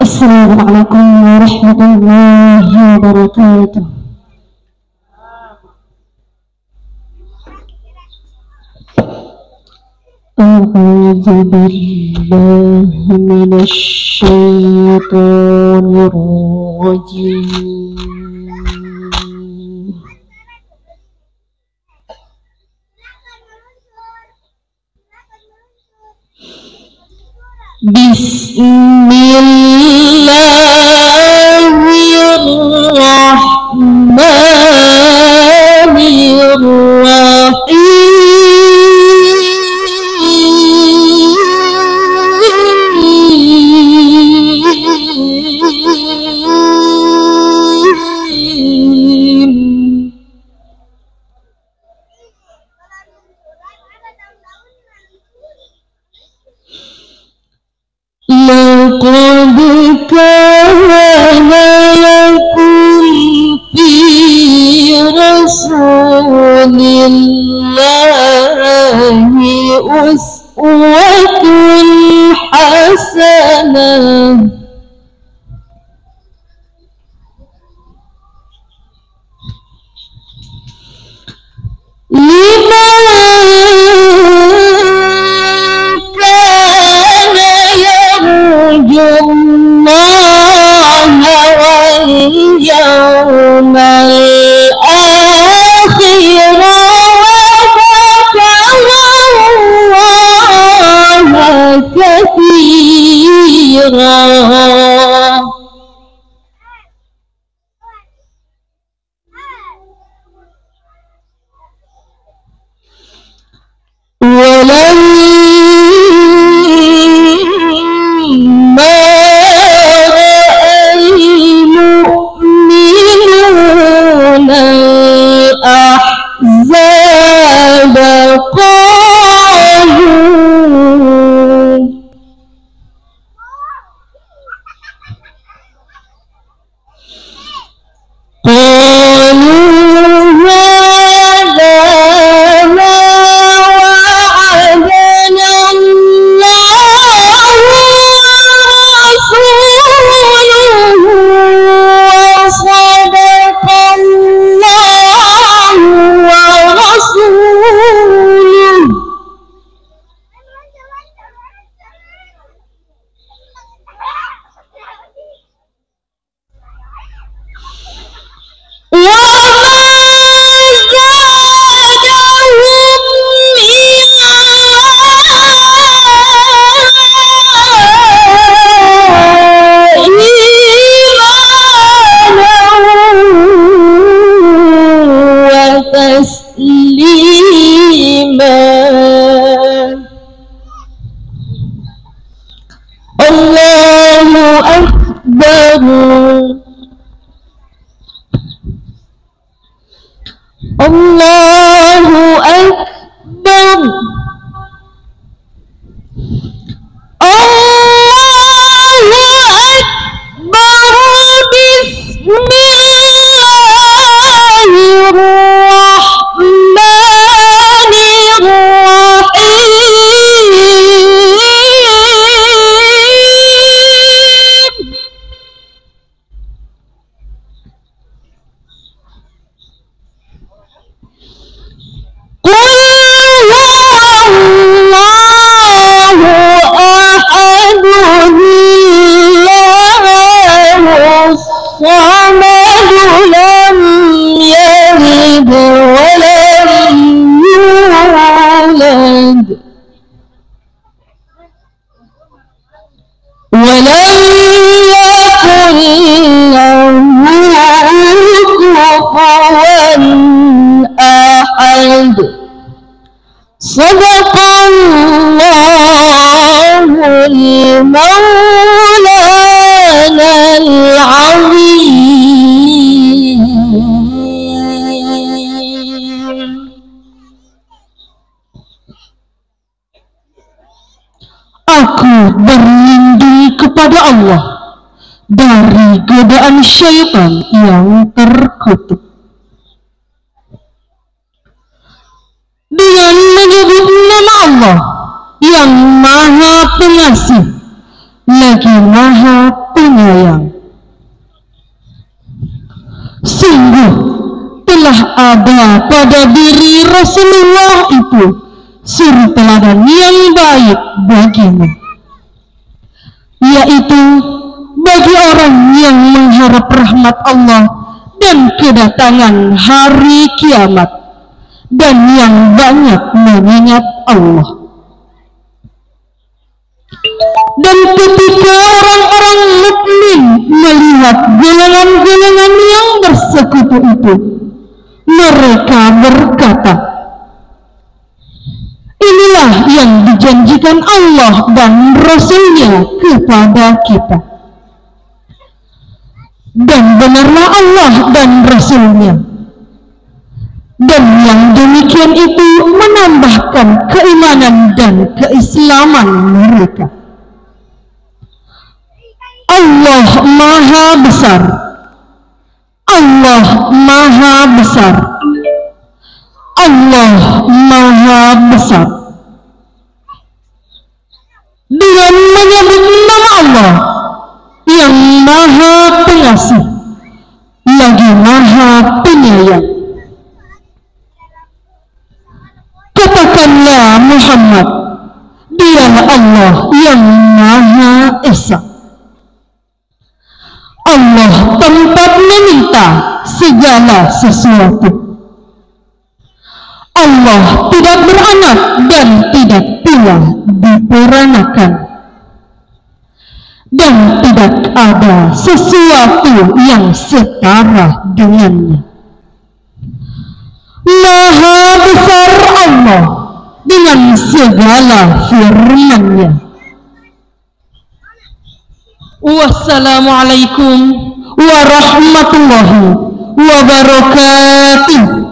السلام عليكم ورحمة الله وبركاته. أعوذ بالله من الشيطان الرجيم. بسم الله الرحمن الرحيم. لقد كان لكم في رسول الله أسوة حسنة واليوم الآخر وذكر الله كثيرا. الله أكبر. الله أكبر. ولم يكن له كفوا أحد. صدق الله المولانا العظيم. Aku berlindung kepada Allah dari godaan syaitan yang terkutuk. Dengan menyebut nama Allah yang Maha Pengasih lagi Maha Penyayang. Sungguh telah ada pada diri Rasulullah itu suri teladan yang baik bagimu, yaitu bagi orang yang mengharap rahmat Allah dan kedatangan hari kiamat, dan yang banyak mengingat Allah. Dan ketika orang-orang mukmin melihat golongan-golongan yang bersekutu itu, mereka berkata, inilah yang dijanjikan Allah dan Rasul-Nya kepada kita. Dan benarlah Allah dan Rasul-Nya. Dan yang demikian itu menambahkan keimanan dan keislaman mereka. Allah Maha Besar. Allah Maha Besar. Allah Maha Besar. Dengan menyebut nama Allah yang Maha Pengasih lagi Maha Penyayang, katakanlah Muhammad, dialah Allah yang Maha Esa. Allah tempat meminta segala sesuatu. Allah tidak beranak dan tidak pula diperanakan, dan tidak ada sesuatu yang setara dengannya. Maha besar Allah dengan segala firman-Nya. Wassalamualaikum warahmatullahi wabarakatuh.